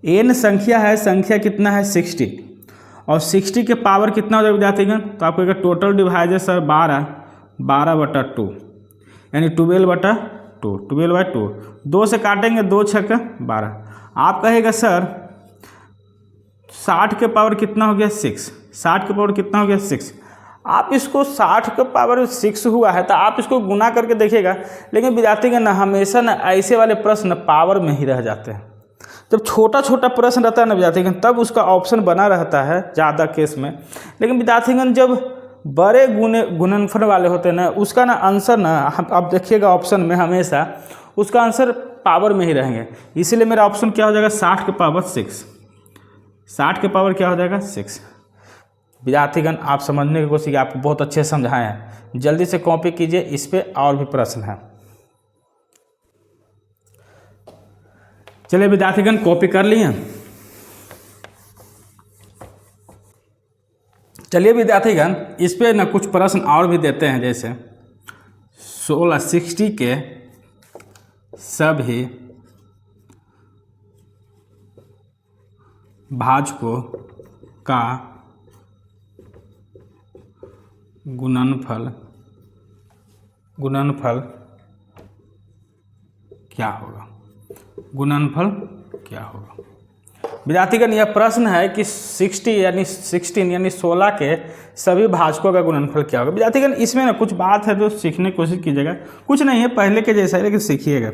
n संख्या है, संख्या कितना है 60 और 60 के पावर कितना हो जाएगा विद्यार्थीगण? तो आप कहेंगे टोटल डिवाइजर सर 12, 12/2 यानी 12/2, 12/2। 2 से काटेंगे 2 × 6 = 12। आप कहेगा सर 60 के पावर कितना हो गया 6, 60 के पावर कितना हो गया 6। आप इसको 60 के पावर 6 हुआ है तो आप इसको गुना करके देखिएगा। लेकिन विद्यार्थीगण ना हमेशा ना ऐसे वाले प्रश्न पावर में ही रह जाते हैं। जब छोटा छोटा प्रश्न रहता है ना विद्यार्थीगण तब उसका ऑप्शन बना रहता है ज़्यादा केस में। लेकिन विद्यार्थीगण जब बड़े गुणनफल वाले होते हैं ना उसका ना आंसर ना आप देखिएगा ऑप्शन में हमेशा उसका आंसर पावर में ही रहेंगे। इसीलिए मेरा ऑप्शन क्या हो जाएगा 60 के पावर 6, 60 के पावर क्या हो जाएगा 6। विद्यार्थीगण आप समझने की कोशिश कीजिए, आपको बहुत अच्छे से समझाए हैं। जल्दी से कॉपी कीजिए, इस पे और भी प्रश्न हैं। चलिए विद्यार्थीगण कॉपी कर लिए। चलिए विद्यार्थीगण इस पे ना कुछ प्रश्न और भी देते हैं, जैसे 60 के सभी भाजकों का गुणनफल क्या होगा? गुणनफल क्या होगा? विद्यार्थीगण यह प्रश्न है कि 16 यानी 16 के सभी भाजकों का गुणनफल क्या होगा। विद्यार्थीगण इसमें ना कुछ बात है जो सीखने की कोशिश कीजिएगा, कुछ नहीं है पहले के जैसा है लेकिन सीखिएगा।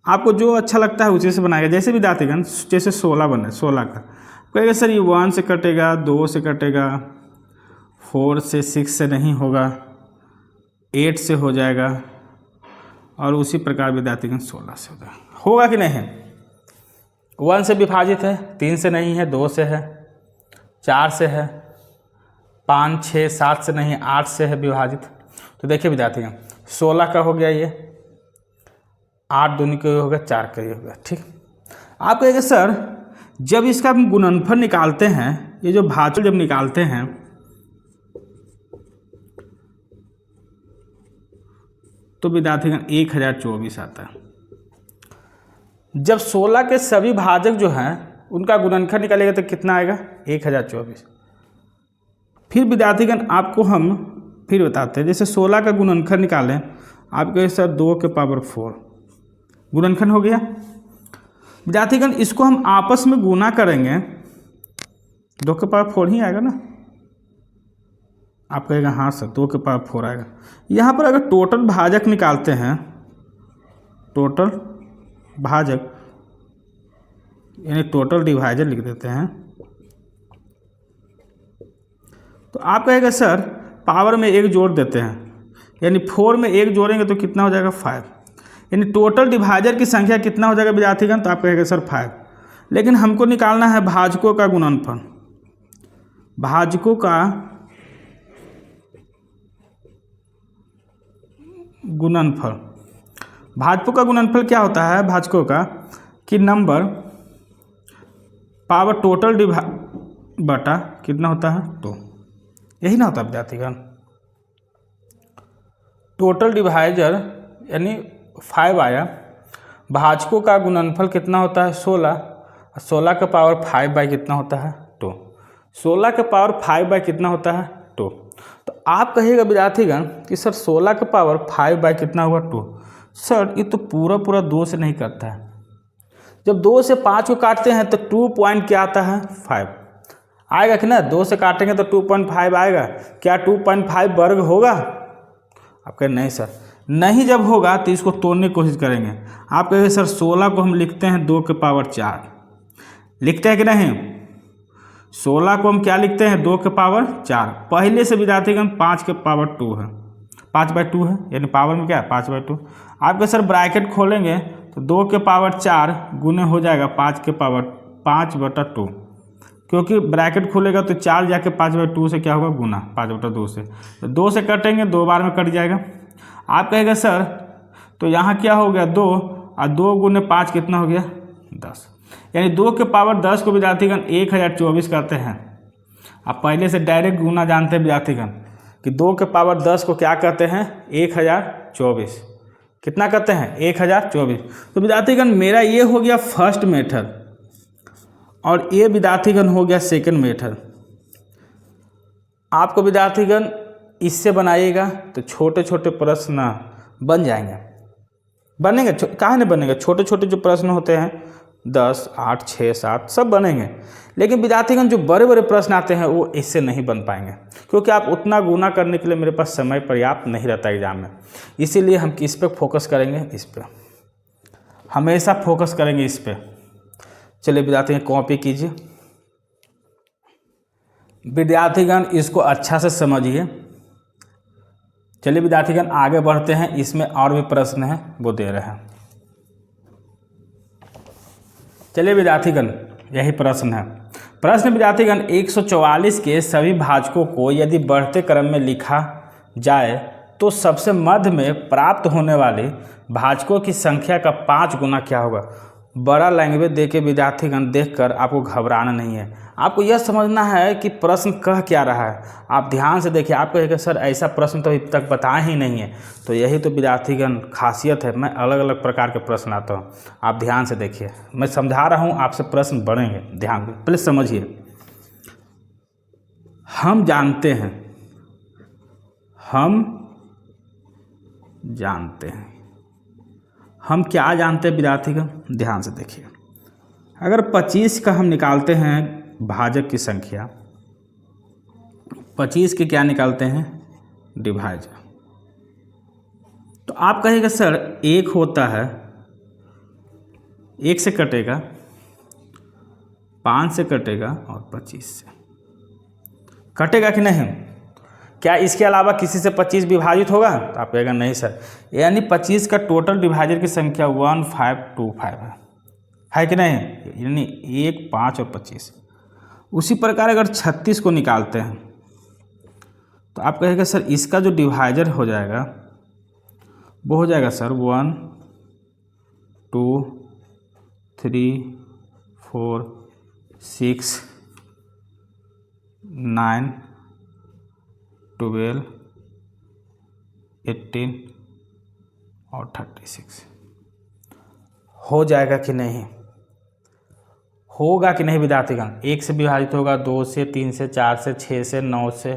आपको जो अच्छा लगता है उसी से बनाएगा। जैसे विद्यार्थीगण जैसे 16 बने, 16 का कहेगा सर ये 1 से कटेगा, 2 से कटेगा, 4 से 6 से नहीं होगा, 8 से हो जाएगा और उसी प्रकार विद्यार्थीगण 16 से होगा कि नहीं? 1 से विभाजित है, 3 से नहीं है, 2 से है, 4 से है, 5, 6, 7 से नहीं, 8 से है विभाजित। तो देखिए विद्यार्थीगण 16 का हो गया, ये 8 दूनी का हो गया, 4 का ये हो गया। ठीक, आप कहेंगे सर जब इसका हम गुणनफल निकालते हैं, ये जो भाजक जब निकालते हैं तो विद्यार्थीगण 1024 आता है। जब 16 के सभी भाजक जो हैं उनका गुणनफल निकालेगा तो कितना आएगा? 1024। फिर विद्यार्थीगण आपको हम फिर बताते हैं, जैसे 16 का गुणनफल निकालें, आप कहें सर 2 के पावर 4 गुणनफल हो गया। विद्यार्थीगण इसको हम आपस में गुना करेंगे, 2 के पावर 4 ही आएगा ना। आप कहेगा हाँ सर 2 के पावर 4 आएगा। यहाँ पर अगर टोटल भाजक निकालते हैं, टोटल भाजक यानी टोटल डिवाइजर लिख देते हैं, तो आप कहेगा सर पावर में 1 जोड़ देते हैं, यानी 4 में 1 जोड़ेंगे तो कितना हो जाएगा 5, यानी टोटल डिवाइजर की संख्या कितना हो जाएगा विद्यार्थीगण? तो आप कहेगा सर 5। लेकिन हमको निकालना है भाजकों का गुणनफल। भाजकों का गुणनफल, भाजकों का गुणनफल क्या होता है? भाजकों का कि नंबर पावर टोटल बटा कितना होता है 2, यही ना होता है विद्यार्थीगण। टोटल डिवाइजर यानी 5 आया, भाजकों का गुणनफल कितना होता है 16 16 का पावर 5 बाई कितना होता है 2। 16 का पावर 5 बाई कितना होता है 2। तो आप कहिएगा विद्यार्थीगण कि सर 16 का पावर 5 बाई कितना हुआ 2। सर ये तो पूरा पूरा 2 से नहीं करता है। जब 2 से 5 को काटते हैं तो 2 पॉइंट क्या आता है 5 आएगा कि ना। 2 से काटेंगे तो 2.5 आएगा। क्या 2.5 वर्ग होगा? आप कहें नहीं सर। नहीं जब होगा तो इसको तोड़ने की कोशिश करेंगे। आप कहेंगे सर 16 को हम लिखते हैं 2 के पावर 4, लिखते हैं कि नहीं। 16 को हम क्या लिखते हैं 2 के पावर 4। पहले से विद्यार्थीगण 5 के पावर 2 है, 5 बाई 2 है, यानी पावर में क्या है 5 बाई 2। आपके सर ब्रैकेट खोलेंगे तो 2 के पावर 4 गुने हो जाएगा 5 के पावर 5/2, क्योंकि ब्रैकेट खुलेगा तो 4 जाके 5/2 से क्या होगा गुना 5/2 से। तो 2 से कटेंगे 2 बार में कट जाएगा। आप कहेंगे सर तो यहाँ क्या हो गया 2 और 2 गुने 5 कितना हो गया 10, यानी 2 के पावर 10 को विद्यार्थीगण 1024 करते हैं। आप पहले से डायरेक्ट गुना जानते हैं विद्यार्थीगण कि 2 के पावर 10 को क्या करते हैं 1024। कितना करते हैं 1024। तो विद्यार्थीगण मेरा ये हो गया फर्स्ट मेथड और ये विद्यार्थीगण हो गया सेकंड मेथड। आपको विद्यार्थीगण इससे बनाइएगा तो छोटे छोटे प्रश्न बन जाएंगे, बनेंगे। काहे नहीं बनेंगे? छोटे छोटे जो प्रश्न होते हैं 10, 8, 6, 7 सब बनेंगे। लेकिन विद्यार्थीगण जो बड़े बड़े प्रश्न आते हैं वो इससे नहीं बन पाएंगे, क्योंकि आप उतना गुना करने के लिए मेरे पास समय पर्याप्त नहीं रहता एग्जाम में। इसीलिए हम किस पे फोकस करेंगे? इस पे हमेशा फोकस करेंगे, इस पे। चलिए विद्यार्थीगण कॉपी कीजिए। विद्यार्थीगण इसको अच्छा से समझिए। चलिए विद्यार्थीगण आगे बढ़ते हैं। इसमें और भी प्रश्न हैं वो दे रहे हैं। चलिए विद्यार्थीगण यही प्रश्न है। प्रश्न विद्यार्थीगण 144 के सभी भाजकों को यदि बढ़ते क्रम में लिखा जाए तो सबसे मध्य में प्राप्त होने वाले भाजकों की संख्या का 5 गुना क्या होगा? बड़ा लैंग्वेज देके विद्यार्थीगण देखकर आपको घबराना नहीं है, आपको यह समझना है कि प्रश्न कह क्या रहा है। आप ध्यान से देखिए। आप कहेंगे सर ऐसा प्रश्न तो अभी तक बताया ही नहीं है। तो यही तो विद्यार्थीगण खासियत है, मैं अलग अलग प्रकार के प्रश्न आता हूँ। आप ध्यान से देखिए, मैं समझा रहा हूँ, आपसे प्रश्न बढ़ेंगे। ध्यान से पहले समझिए। हम जानते हैं, हम जानते हैं, हम क्या जानते हैं विद्यार्थीगण? ध्यान से देखिए। अगर 25 का हम निकालते हैं भाजक की संख्या, 25 के क्या निकालते हैं डिवाइजर, तो आप कहेंगे सर 1 होता है, 1 से कटेगा, 5 से कटेगा और 25 से कटेगा कि नहीं? क्या इसके अलावा किसी से 25 विभाजित होगा? तो आप कहेगा नहीं सर। यानी 25 का टोटल डिवाइजर की संख्या 1525 है कि नहीं? यानी 1, 5 और 25। उसी प्रकार अगर 36 को निकालते हैं तो आप कहेगा सर इसका जो डिवाइजर हो जाएगा वो हो जाएगा सर 1, 2, 3, 4, 6, 9, 12, 18 और 36। हो जाएगा कि नहीं? होगा कि नहीं विद्यार्थीगण? 1 से विभाजित होगा, 2 से, 3 से, 4 से, 6 से, 9 से,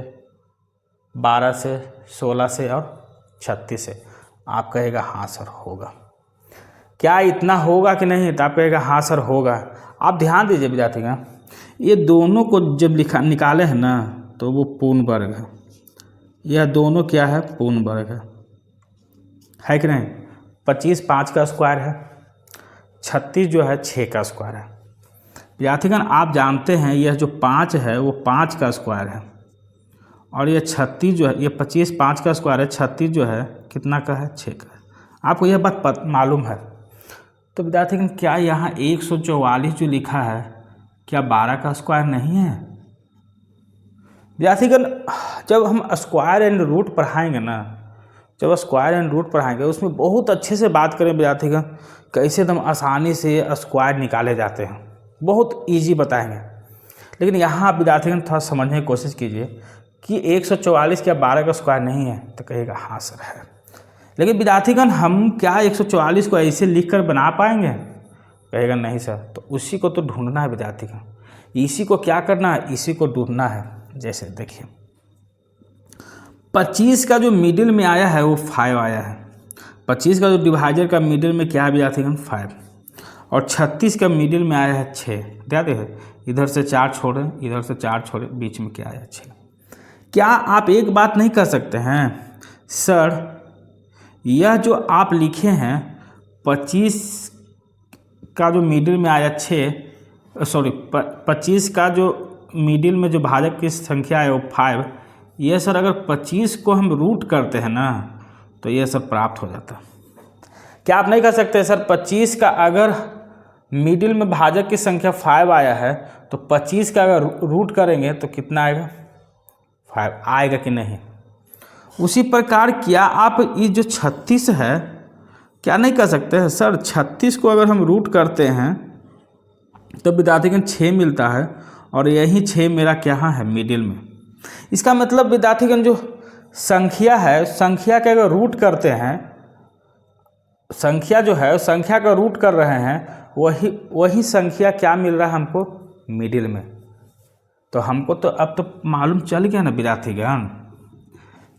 12 से, 16 से और 36 से। आप कहेगा हाँ सर होगा। क्या इतना होगा कि नहीं? तो आप कहेगा हाँ सर होगा। आप ध्यान दीजिए विद्यार्थीगण, ये दोनों को जब निकाले हैं ना तो वो पूर्ण वर्ग है। यह दोनों क्या है? पूर्ण वर्ग है कि नहीं? 25 5 का स्क्वायर है, 36 जो है 6 का स्क्वायर है। विद्यार्थीगण आप जानते हैं यह जो 5 है वो 5 का स्क्वायर है और ये 36 जो है, ये 25 5 का स्क्वायर है, 36 जो है कितना का है? 6 का है। आपको यह बात मालूम है। तो विद्यार्थीगण क्या यहाँ 144 जो लिखा है क्या 12 का स्क्वायर नहीं है? विद्यार्थीगण जब हम स्क्वायर एंड रूट पढ़ाएंगे ना, जब स्क्वायर एंड रूट पढ़ाएंगे उसमें बहुत अच्छे से बात करें विद्यार्थीगण, कैसे एकदम आसानी से स्क्वायर निकाले जाते हैं, बहुत इजी बताएंगे। लेकिन यहाँ आप विद्यार्थीगण थोड़ा समझने की कोशिश कीजिए कि 144 क्या 12 का स्क्वायर नहीं है? तो कहिएगा हाँ सर है। लेकिन विद्यार्थीगण हम क्या 144 को ऐसे लिख कर बना पाएंगे? कहेगा नहीं सर, तो उसी को तो ढूंढना है विद्यार्थी का, इसी को क्या करना है, इसी को ढूंढना है। जैसे देखिए 25 का जो मिडिल में आया है वो 5 आया है, 25 का जो डिवाइजर का मिडिल में क्या है विद्यार्थीगण 5, और 36 का मिडिल में आया है 6। ध्यान दें, इधर से 4 छोड़े, इधर से 4 छोड़े, बीच में क्या आया 6। क्या आप एक बात नहीं कर सकते हैं सर, यह जो आप लिखे हैं 25 का जो मिडिल में आया 25 का जो मिडिल में जो भाजक की संख्या है वो 5, यह सर अगर 25 को हम रूट करते हैं ना तो यह सर प्राप्त हो जाता है। क्या आप नहीं कर सकते सर 25 का अगर मिडिल में भाजक की संख्या 5 आया है तो 25 का अगर रूट करेंगे तो कितना आएगा 5 आएगा कि नहीं। उसी प्रकार क्या आप ये जो 36 है क्या नहीं कर सकते हैं सर, 36 को अगर हम रूट करते हैं तो विद्यार्थीगण 6 मिलता है, और यही 6 मेरा क्या है मिडिल में। इसका मतलब विद्यार्थीगण जो संख्या है, संख्या के अगर रूट करते हैं, संख्या जो है संख्या का रूट कर रहे हैं, वही संख्या क्या मिल रहा है हमको मिडिल में। तो हमको तो अब तो मालूम चल गया ना विद्यार्थीगण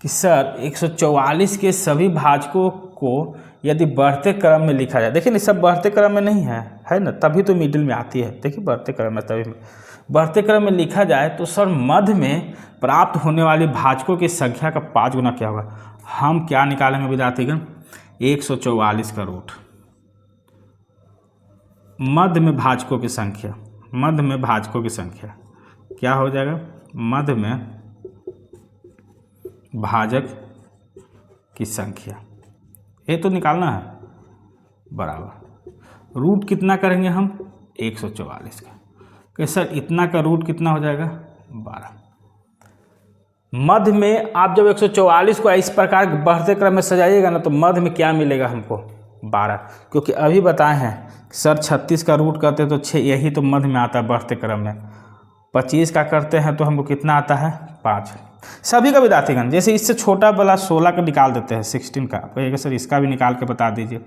कि सर 144 के सभी भाजकों को यदि बढ़ते क्रम में लिखा जाए, देखिए नहीं सब बढ़ते क्रम में नहीं है ना, तभी तो मिडिल में आती है। देखिए बढ़ते क्रम में, तभी बढ़ते क्रम में लिखा जाए तो सर मध्य में प्राप्त होने वाली भाजकों की संख्या का 5 गुना क्या होगा, हम क्या निकालेंगे विद्यार्थीगण 144 का रूट, मध्य में भाजकों की संख्या, मध्य में भाजकों की संख्या क्या हो जाएगा, मध्य में भाजक की संख्या, ये तो निकालना है, बराबर रूट कितना करेंगे हम 144 का, कि सर इतना का रूट कितना हो जाएगा 12। मध्य में आप जब 144 को इस प्रकार बढ़ते क्रम में सजाइएगा ना तो मध्य में क्या मिलेगा हमको 12, क्योंकि अभी बताए हैं सर 36 का रूट करते तो 6, यही तो मध्य में आता है बढ़ते क्रम में। 25 का करते हैं तो हमको कितना आता है 5। सभी का विद्यार्थीगण, जैसे इससे छोटा वाला 16 का निकाल देते हैं 16 का, कहिएगा सर इसका भी निकाल के बता दीजिए।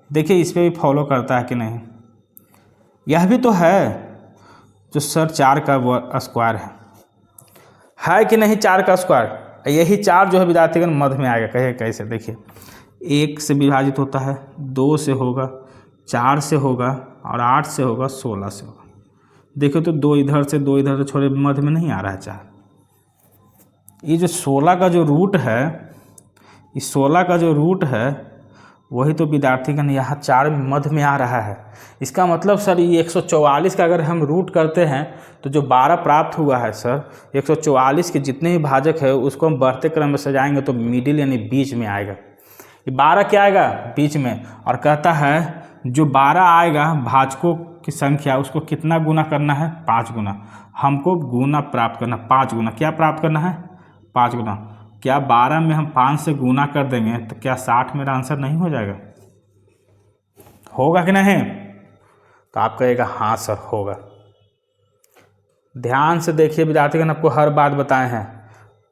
देखिए इस पर भी फॉलो करता है कि नहीं, यह भी तो है जो सर 4 का स्क्वायर है कि नहीं, 4 का स्क्वायर, यही 4 जो है विद्यार्थीगण मध्य में आएगा। कहे कैसे, देखिए 1 से विभाजित होता है, 2 से होगा, 4 से होगा, और 8 से होगा, 16 से होगा। देखो तो 2 इधर से 2 इधर से छोड़े, मध्य में नहीं आ रहा है 4। ये जो 16 का जो रूट है, इस 16 का जो रूट है वही तो विद्यार्थीगण यहाँ 4 मध्य में आ रहा है। इसका मतलब सर ये 144 का अगर हम रूट करते हैं तो जो 12 प्राप्त हुआ है सर, 144 के जितने भी भाजक है उसको हम बढ़ते क्रम में सजाएंगे तो मिडिल यानी बीच में आएगा। ये 12 क्या आएगा बीच में, और कहता है जो 12 आएगा भाजकों की संख्या उसको कितना गुना करना है 5 गुना, हमको गुना प्राप्त करना 5 गुना, क्या प्राप्त करना है 5 गुना। क्या 12 में हम 5 से गुना कर देंगे तो क्या 60 मेरा आंसर नहीं हो जाएगा, होगा कि नहीं। तो आप कहेगा हाँ सर होगा। ध्यान से देखिए विद्यार्थीगण, आपको हर बात बताए हैं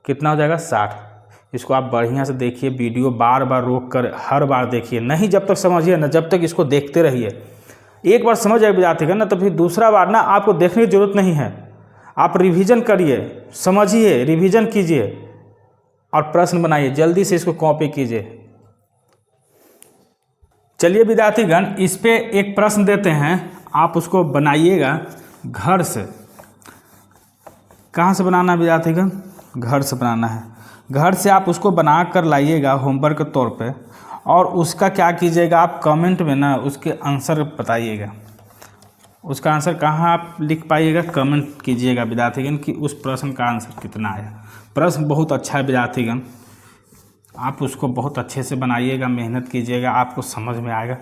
कितना हो जाएगा 60। इसको आप बढ़िया से देखिए, वीडियो बार बार रोक कर हर बार देखिए, नहीं जब तक समझिए ना, जब तक इसको देखते रहिए। एक बार समझ जाए विद्यार्थीगण ना तो फिर दूसरा बार ना आपको देखने की जरूरत नहीं है, आप रिवीजन करिए, समझिए, रिवीजन कीजिए और प्रश्न बनाइए, जल्दी से इसको कॉपी कीजिए। चलिए विद्यार्थीगण इस पे एक प्रश्न देते हैं, आप उसको बनाइएगा घर से। कहाँ से बनाना है विद्यार्थीगण, घर से बनाना है। घर से आप उसको बना कर लाइएगा होमवर्क के तौर पे, और उसका क्या कीजिएगा आप कमेंट में ना उसके आंसर बताइएगा। उसका आंसर कहाँ आप लिख पाइएगा, कमेंट कीजिएगा विद्यार्थीगण कि उस प्रश्न का आंसर कितना आया। प्रश्न बहुत अच्छा है विद्यार्थीगण, आप उसको बहुत अच्छे से बनाइएगा, मेहनत कीजिएगा, आपको समझ में आएगा।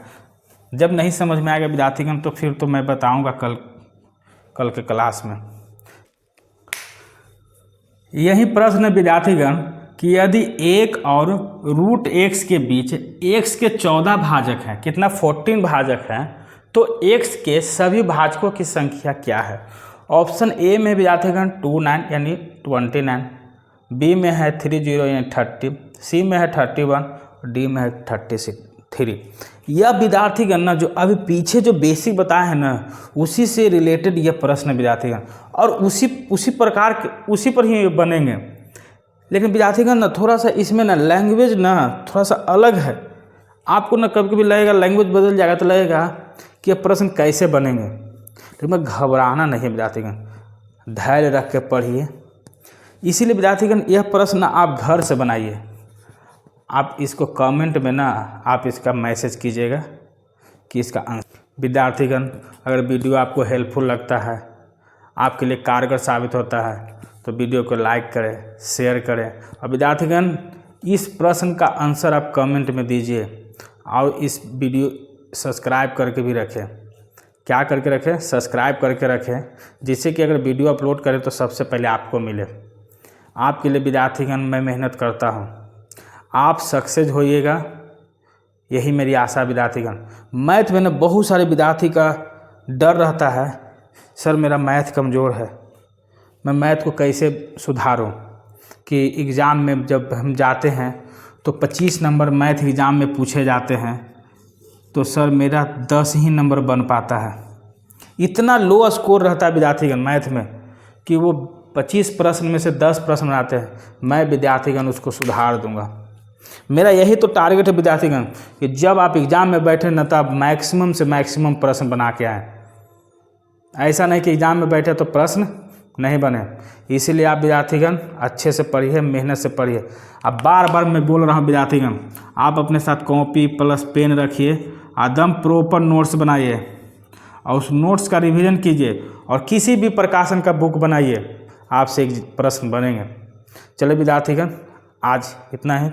जब नहीं समझ में आएगा विद्यार्थीगण तो फिर तो मैं बताऊंगा कल के क्लास में। यही प्रश्न विद्यार्थीगण कि यदि 1 और रूट x के बीच x के 14 भाजक हैं, कितना 14 भाजक हैं, तो x के सभी भाजकों की संख्या क्या है। ऑप्शन ए में विद्यार्थीगण 29 यानी 29, बी में है 30 यानी 30, सी में है 31, डी में है 3। यह विद्यार्थीगण ना जो अभी पीछे जो बेसिक बताया है ना उसी से रिलेटेड यह प्रश्न विद्यार्थीगण, और उसी प्रकार के उसी पर ही बनेंगे। लेकिन विद्यार्थीगण ना थोड़ा सा इसमें ना लैंग्वेज ना थोड़ा सा अलग है। आपको ना कभी कभी लगेगा लैंग्वेज बदल जाएगा तो लगेगा कि यह प्रश्न कैसे बनेंगे, लेकिन घबराना नहीं है विद्यार्थीगण, धैर्य रख के पढ़िए। इसीलिए विद्यार्थीगण यह प्रश्न आप घर से बनाइए। आप इसको कमेंट में ना आप इसका मैसेज कीजिएगा कि इसका आंसर। विद्यार्थीगण अगर वीडियो आपको हेल्पफुल लगता है, आपके लिए कारगर साबित होता है, तो वीडियो को लाइक करें, शेयर करें। और विद्यार्थीगण इस प्रश्न का आंसर आप कमेंट में दीजिए और इस वीडियो सब्सक्राइब करके भी रखें। क्या करके रखें? सब्सक्राइब करके रखें, जिससे कि अगर वीडियो अपलोड करें तो सबसे पहले आपको मिले। आपके लिए विद्यार्थीगण मैं मेहनत करता हूँ, आप सक्सेस होइएगा, यही मेरी आशा विद्यार्थीगण। मैथ में ना बहुत सारे विद्यार्थी का डर रहता है, सर मेरा मैथ कमज़ोर है, मैं मैथ को कैसे सुधारूं। कि एग्ज़ाम में जब हम जाते हैं तो 25 नंबर मैथ एग्ज़ाम में पूछे जाते हैं, तो सर मेरा 10 ही नंबर बन पाता है। इतना लो स्कोर रहता है विद्यार्थीगण मैथ में कि वो 25 प्रश्न में से 10 प्रश्न आते हैं। मैं विद्यार्थीगण उसको सुधार दूंगा। मेरा यही तो टारगेट है विद्यार्थीगण कि जब आप एग्ज़ाम में बैठे न तब मैक्सिमम से मैक्सिमम प्रश्न बना के आएँ। ऐसा नहीं कि एग्ज़ाम में बैठे तो प्रश्न नहीं बने। इसीलिए आप विद्यार्थीगण अच्छे से पढ़िए, मेहनत से पढ़िए। अब बार बार मैं बोल रहा हूँ विद्यार्थीगण, आप अपने साथ कॉपी प्लस पेन रखिए, एकदम प्रॉपर नोट्स बनाइए और उस नोट्स का रिवीजन कीजिए और किसी भी प्रकाशन का बुक बनाइए, आपसे एक प्रश्न बनेंगे। चलिए विद्यार्थीगण आज इतना ही।